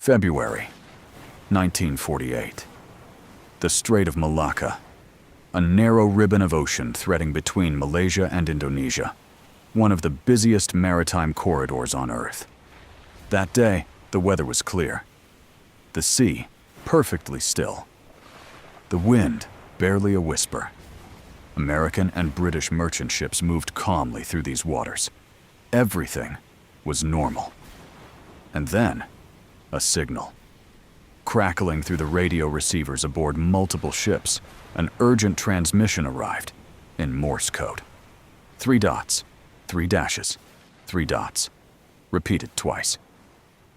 February 1948. The Strait of Malacca, a narrow ribbon of ocean threading between Malaysia and Indonesia, one of the busiest maritime corridors on Earth. That day, the weather was clear. The sea, perfectly still. The wind, barely a whisper. American and British merchant ships moved calmly through these waters. Everything was normal. And then, a signal. Crackling through the radio receivers aboard multiple ships, an urgent transmission arrived in Morse code. 3 dots, 3 dashes, 3 dots, repeated twice.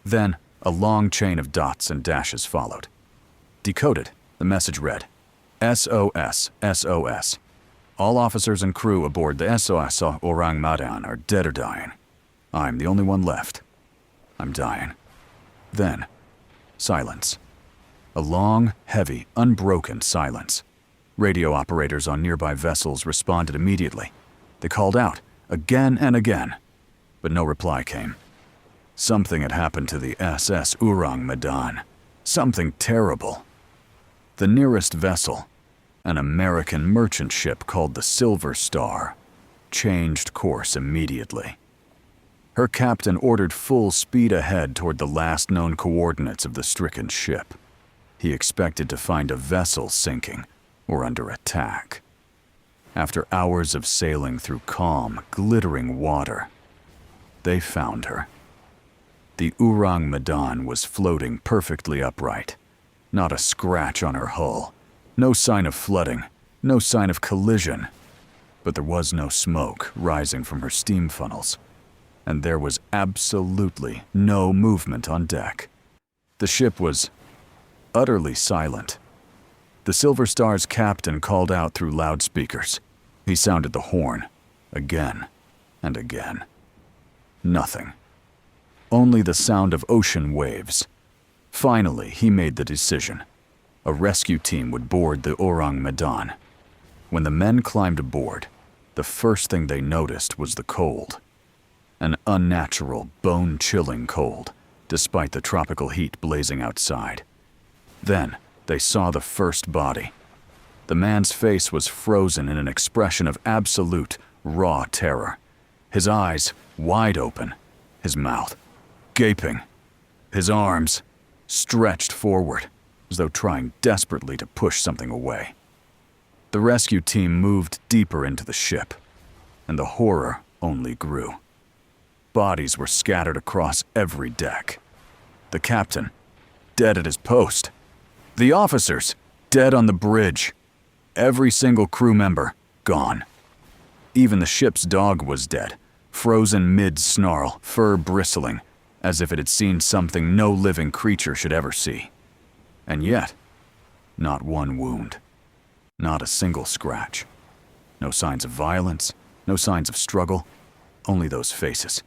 Then, a long chain of dots and dashes followed. Decoded, the message read, SOS, SOS. All officers and crew aboard the SOS Orang Medan are dead or dying. I'm the only one left. I'm dying. Then, silence. A long, heavy, unbroken silence. Radio operators on nearby vessels responded immediately. They called out, again and again, but no reply came. Something had happened to the SS Orang Medan. Something terrible. The nearest vessel, an American merchant ship called the Silver Star, changed course immediately. Her captain ordered full speed ahead toward the last known coordinates of the stricken ship. He expected to find a vessel sinking or under attack. After hours of sailing through calm, glittering water, they found her. The Orang Medan was floating perfectly upright. Not a scratch on her hull. No sign of flooding. No sign of collision. But there was no smoke rising from her steam funnels. And there was absolutely no movement on deck. The ship was utterly silent. The Silver Star's captain called out through loudspeakers. He sounded the horn, again and again. Nothing. Only the sound of ocean waves. Finally, he made the decision. A rescue team would board the Orang Medan. When the men climbed aboard, the first thing they noticed was the cold. An unnatural, bone-chilling cold, despite the tropical heat blazing outside. Then, they saw the first body. The man's face was frozen in an expression of absolute, raw terror. His eyes wide open, his mouth gaping, his arms stretched forward, as though trying desperately to push something away. The rescue team moved deeper into the ship, and the horror only grew. Bodies were scattered across every deck. The captain, dead at his post. The officers, dead on the bridge. Every single crew member, gone. Even the ship's dog was dead, frozen mid-snarl, fur bristling, as if it had seen something no living creature should ever see. And yet, not one wound. Not a single scratch. No signs of violence, no signs of struggle, only those faces,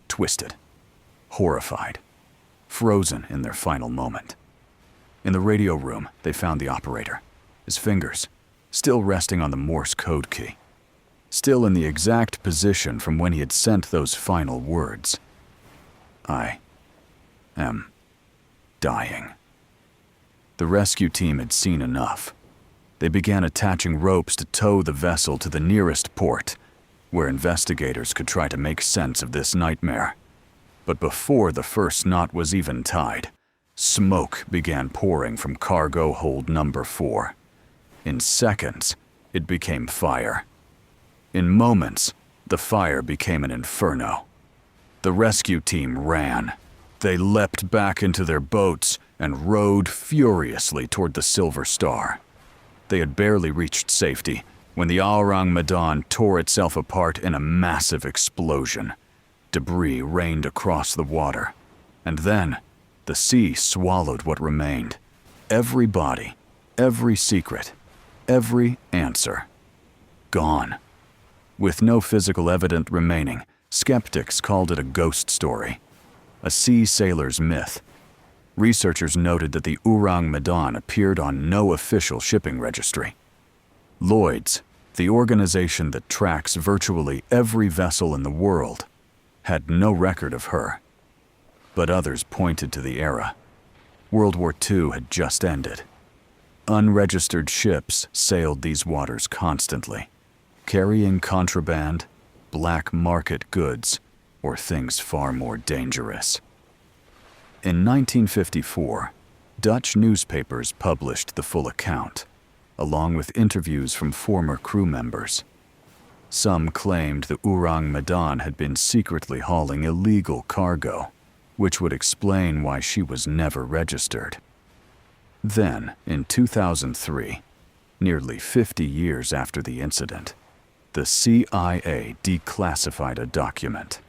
twisted, horrified, frozen in their final moment. In the radio room, they found the operator, his fingers still resting on the Morse code key, still in the exact position from when he had sent those final words. I am dying. The rescue team had seen enough. They began attaching ropes to tow the vessel to the nearest port, where investigators could try to make sense of this nightmare. But before the first knot was even tied, smoke began pouring from cargo hold number 4. In seconds, it became fire. In moments, the fire became an inferno. The rescue team ran. They leapt back into their boats and rowed furiously toward the Silver Star. They had barely reached safety when the Orang Medan tore itself apart in a massive explosion. Debris rained across the water. And then, the sea swallowed what remained. Every body, every secret, every answer. Gone. With no physical evidence remaining, skeptics called it a ghost story, a sea sailor's myth. Researchers noted that the Orang Medan appeared on no official shipping registry. Lloyd's, the organization that tracks virtually every vessel in the world, had no record of her. But others pointed to the era, World War II had just ended. Unregistered ships sailed these waters constantly, carrying contraband, black market goods, or things far more dangerous. In 1954, Dutch newspapers published the full account, along with interviews from former crew members. Some claimed the Orang Medan had been secretly hauling illegal cargo, which would explain why she was never registered. Then, in 2003, nearly 50 years after the incident, the CIA declassified a document.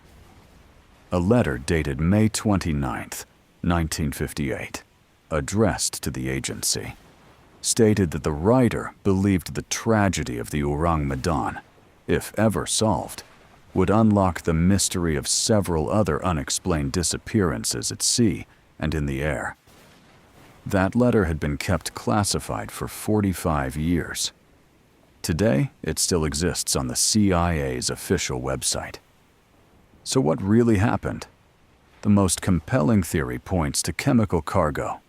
A letter dated May 29, 1958, addressed to the agency, stated that the writer believed the tragedy of the Orang Medan, if ever solved, would unlock the mystery of several other unexplained disappearances at sea and in the air. That letter had been kept classified for 45 years. Today, it still exists on the CIA's official website. So what really happened? The most compelling theory points to chemical cargo.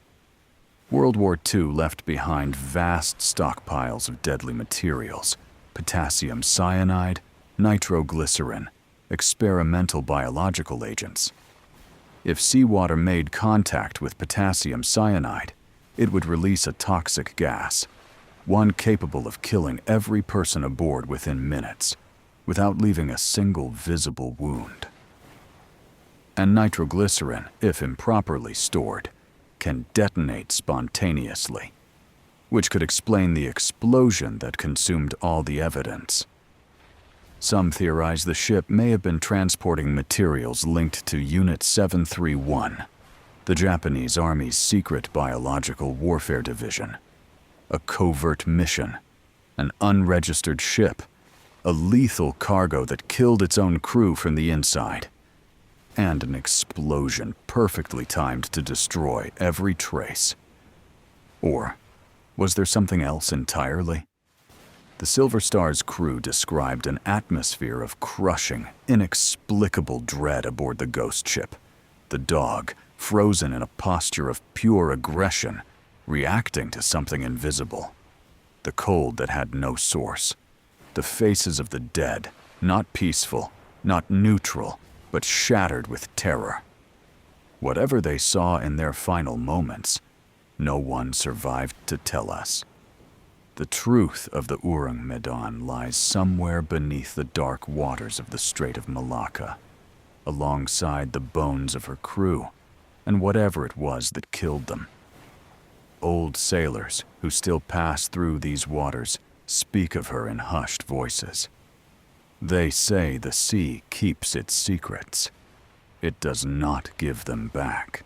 World War II left behind vast stockpiles of deadly materials: potassium cyanide, nitroglycerin, experimental biological agents. If seawater made contact with potassium cyanide, it would release a toxic gas, one capable of killing every person aboard within minutes, without leaving a single visible wound. And nitroglycerin, if improperly stored, can detonate spontaneously, which could explain the explosion that consumed all the evidence. Some theorize the ship may have been transporting materials linked to Unit 731, the Japanese Army's secret biological warfare division. A covert mission, an unregistered ship, a lethal cargo that killed its own crew from the inside, and an explosion perfectly timed to destroy every trace. Or was there something else entirely? The Silver Star's crew described an atmosphere of crushing, inexplicable dread aboard the ghost ship. The dog, frozen in a posture of pure aggression, reacting to something invisible. The cold that had no source. The faces of the dead, not peaceful, not neutral, but shattered with terror. Whatever they saw in their final moments, no one survived to tell us. The truth of the Orang Medan lies somewhere beneath the dark waters of the Strait of Malacca, alongside the bones of her crew and whatever it was that killed them. Old sailors who still pass through these waters speak of her in hushed voices. They say the sea keeps its secrets. It does not give them back.